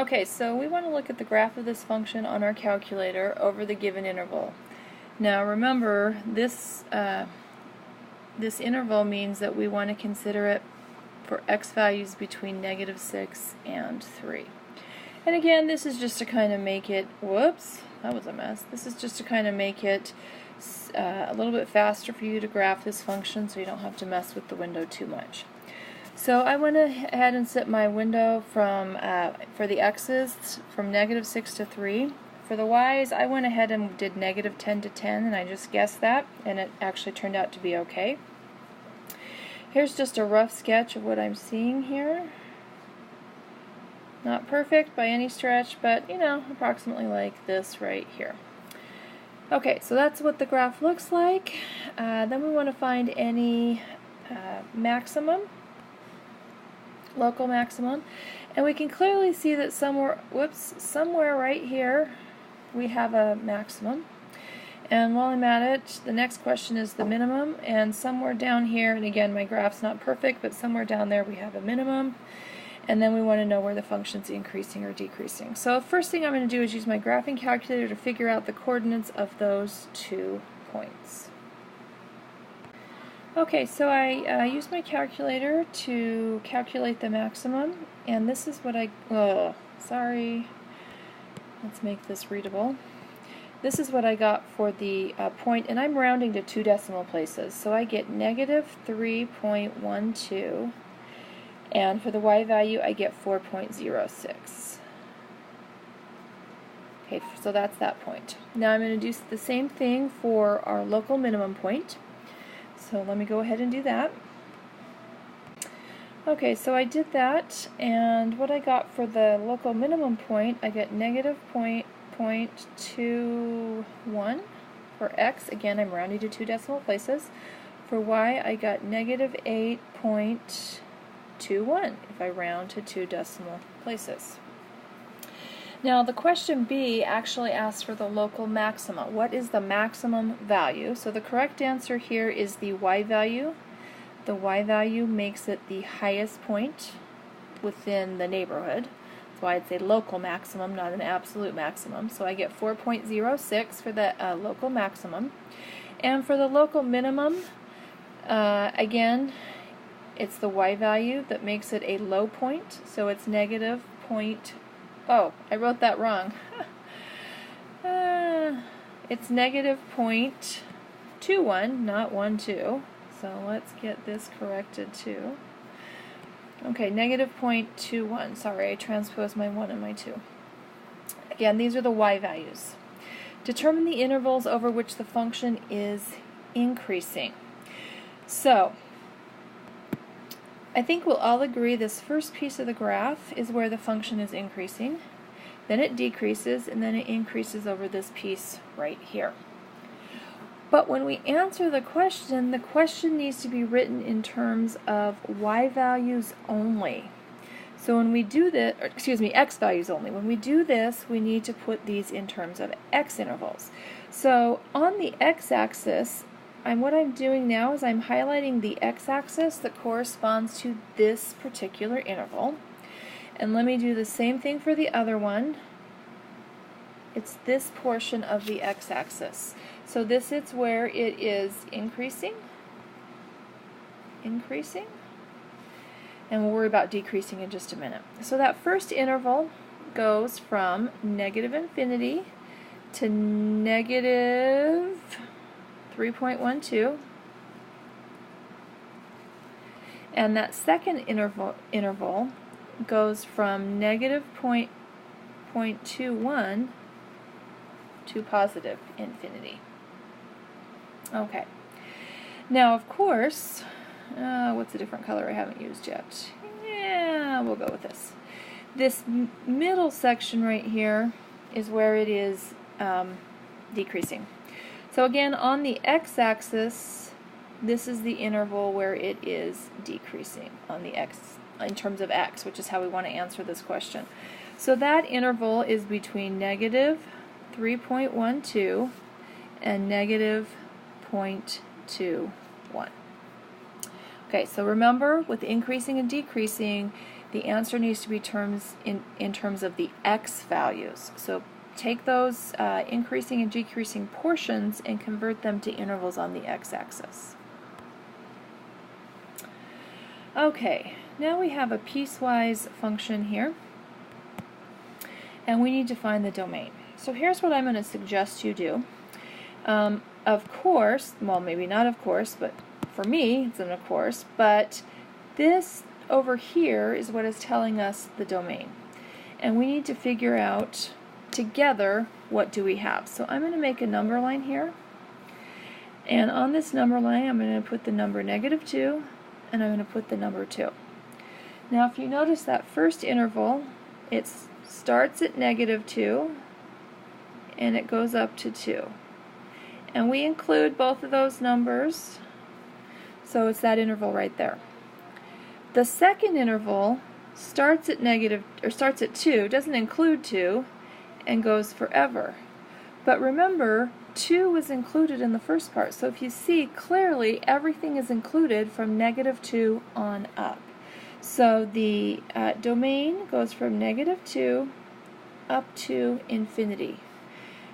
Okay, so we want to look at the graph of this function on our calculator over the given interval. Now remember, this interval means that we want to consider it for x values between -6 and 3. And again, this is just to kind of make it, whoops, that was a mess. This is just to kind of make it a little bit faster for you to graph this function so you don't have to mess with the window too much. So I went ahead and set my window from for the x's from -6 to 3. For the y's, I went ahead and did -10 to 10, and I just guessed that, and it actually turned out to be okay. Here's just a rough sketch of what I'm seeing here. Not perfect by any stretch, but you know, approximately like this right here. Okay, so that's what the graph looks like. Then we want to find any maximum, local maximum, and we can clearly see that somewhere right here we have a maximum. And while I'm at it, the next question is the minimum, and somewhere down here, and again my graph's not perfect, but somewhere down there we have a minimum, and then we want to know where the function's increasing or decreasing. So the first thing I'm going to do is use my graphing calculator to figure out the coordinates of those 2 points. Okay, so I used my calculator to calculate the maximum, and this is what let's make this readable. This is what I got for the point, and I'm rounding to 2 decimal places, so I get -3.12, and for the y value I get 4.06. Okay, so that's that point. Now I'm going to do the same thing for our local minimum point. So let me go ahead and do that. Okay, so I did that, and what I got for the local minimum point, I get -0.21 for x. Again, I'm rounding to 2 decimal places. For y, I got -8.21 if I round to 2 decimal places. Now the question B actually asks for the local maxima. What is the maximum value? So the correct answer here is the y value. The y value makes it the highest point within the neighborhood. That's why it's a local maximum, not an absolute maximum. So I get 4.06 for the local maximum. And for the local minimum, again, it's the y value that makes it a low point. So it's oh, I wrote that wrong. It's -0.21, not 12. So let's get this corrected too. Okay, -0.21. Sorry, I transposed my 1 and my 2. Again, these are the y values. Determine the intervals over which the function is increasing. So, I think we'll all agree this first piece of the graph is where the function is increasing. Then it decreases, and then it increases over this piece right here. But when we answer the question needs to be written in terms of y values only. So when we do this, x values only. When we do this, we need to put these in terms of x intervals. So on the x-axis, what I'm doing now is I'm highlighting the x-axis that corresponds to this particular interval. And let me do the same thing for the other one. It's this portion of the x-axis. So this is where it is increasing, and we'll worry about decreasing in just a minute. So that first interval goes from -infinity to -3.12, and that second interval goes from -0.21 to +infinity. Okay. Now, of course, what's a different color I haven't used yet? Yeah, we'll go with this. This middle section right here is where it is decreasing. So again, on the x-axis, this is the interval where it is decreasing on the x, in terms of x, which is how we want to answer this question. So that interval is between -3.12 and -0.21. Okay, so remember, with increasing and decreasing, The answer needs to be in terms of the x values. So take those increasing and decreasing portions and convert them to intervals on the x-axis. Okay, now we have a piecewise function here, and we need to find the domain. So here's what I'm going to suggest you do. Of course, well, maybe not of course, but for me it's an of course, but this over here is what is telling us the domain. And we need to figure out together what do we have. So I'm going to make a number line here, and on this number line I'm going to put the number -2, and I'm going to put the number 2. Now if you notice that first interval, it starts at -2 and it goes up to 2. And we include both of those numbers, so it's that interval right there. The second interval starts at 2, doesn't include 2, and goes forever. But remember, 2 was included in the first part, so if you see clearly everything is included from -2 on up. So the domain goes from -2 up to infinity.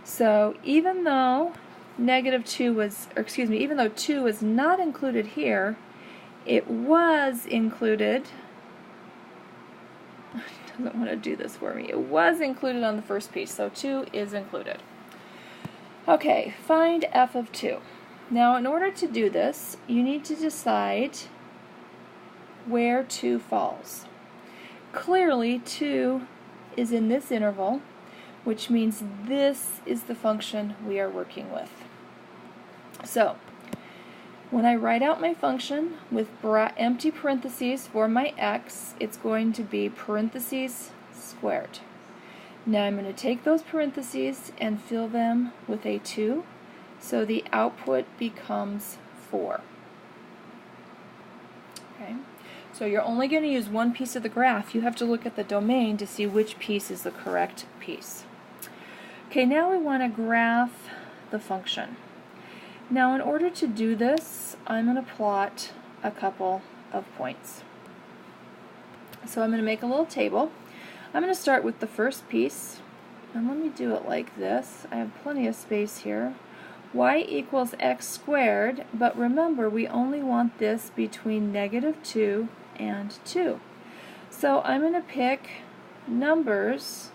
So even though even though 2 was not included here, it was included. It doesn't want to do this for me. It was included on the first piece, so 2 is included. Okay, find f of 2. Now in order to do this, you need to decide where 2 falls. Clearly 2 is in this interval, which means this is the function we are working with. So when I write out my function with empty parentheses for my x, it's going to be parentheses squared. Now I'm going to take those parentheses and fill them with a 2, so the output becomes 4. Okay, so you're only going to use one piece of the graph. You have to look at the domain to see which piece is the correct piece. Okay, now we want to graph the function. Now in order to do this, I'm going to plot a couple of points. So I'm going to make a little table. I'm going to start with the first piece, and let me do it like this. I have plenty of space here. Y equals x squared, but remember we only want this between -2 and 2. So I'm going to pick numbers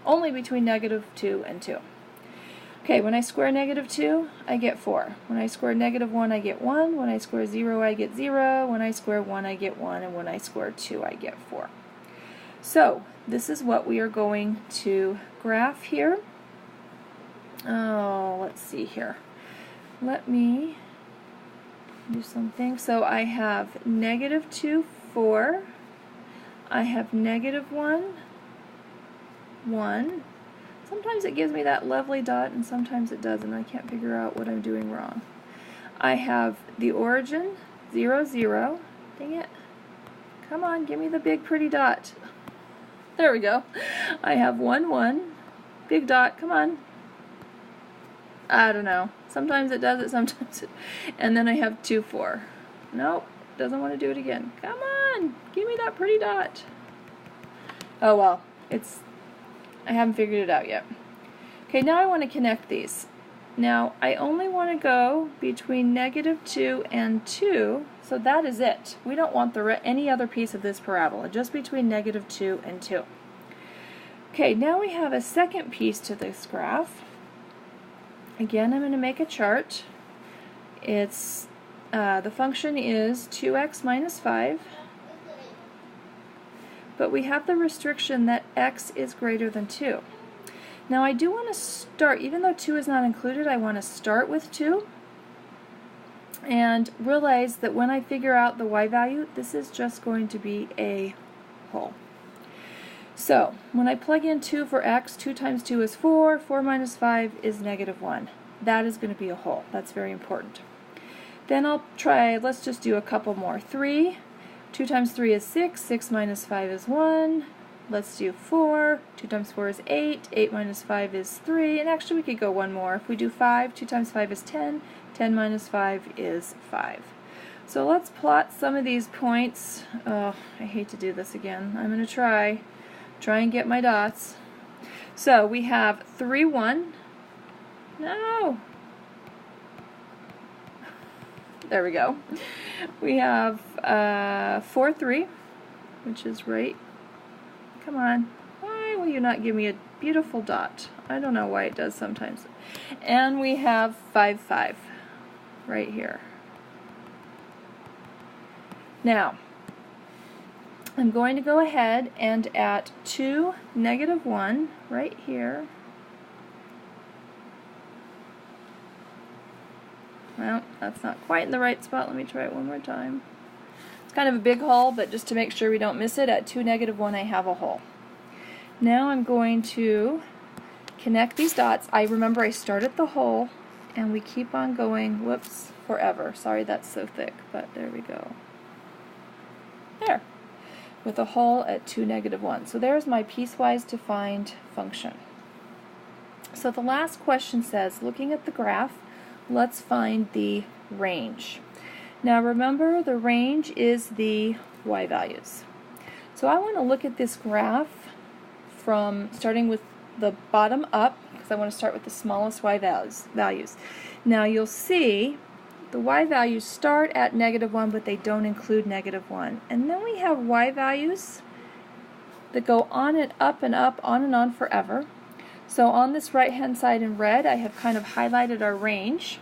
only between -2 and 2. Okay, when I square -2, I get 4. When I square -1, I get 1. When I square 0, I get 0. When I square 1, I get 1. And when I square 2, I get 4. So, this is what we are going to graph here. Oh, let's see here. Let me do something. So I have -2, 4. I have -1, 1. Sometimes it gives me that lovely dot, and sometimes it doesn't. I can't figure out what I'm doing wrong. I have the origin, 0, 0. Dang it. Come on, give me the big pretty dot. There we go. I have 1, 1. Big dot, come on. I don't know. Sometimes it does it, sometimes it... And then I have 2, 4. Nope, doesn't want to do it again. Come on, give me that pretty dot. Oh well, I haven't figured it out yet. Okay, now I want to connect these. Now, I only want to go between -2 and 2, so that is it. We don't want any other piece of this parabola, just between -2 and 2. Okay, now we have a second piece to this graph. Again, I'm going to make a chart. The function is 2x minus 5. But we have the restriction that x is greater than 2. Now I do want to start, even though 2 is not included, I want to start with 2 and realize that when I figure out the y value, this is just going to be a whole. So when I plug in 2 for x, 2 times 2 is 4, 4 minus 5 is -1. That is going to be a whole. That's very important. Then I'll try, let's just do a couple more. 3. 2 times 3 is 6, 6 minus 5 is 1. Let's do 4, 2 times 4 is 8, 8 minus 5 is 3, and actually we could go one more. If we do 5, 2 times 5 is 10, 10 minus 5 is 5. So let's plot some of these points. Oh, I hate to do this again. I'm going to try and get my dots. So we have 3, 1. No! There we go. We have 4, 3, which is right. Come on. Why will you not give me a beautiful dot? I don't know why it does sometimes. And we have 5, 5 right here. Now, I'm going to go ahead and at 2, negative 1 right here. Well, that's not quite in the right spot. Let me try it one more time. It's kind of a big hole, but just to make sure we don't miss it, at 2, negative 1 I have a hole. Now I'm going to connect these dots. Remember I start at the hole and we keep on going, whoops, forever. Sorry that's so thick, but there we go. There, with a hole at 2, negative 1. So there's my piecewise defined function. So the last question says, looking at the graph, let's find the range. Now remember, the range is the y values. So I want to look at this graph from starting with the bottom up, because I want to start with the smallest y values. Now you'll see the y values start at negative 1, but they don't include negative 1. And then we have y values that go on and up, on and on forever. So on this right-hand side in red, I have kind of highlighted our range.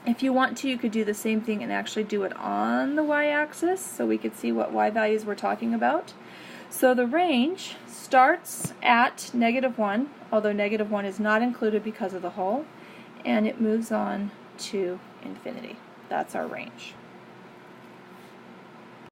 If you want to, you could do the same thing and actually do it on the y-axis so we could see what y values we're talking about. So the range starts at negative 1, although negative 1 is not included because of the hole, and it moves on to infinity. That's our range.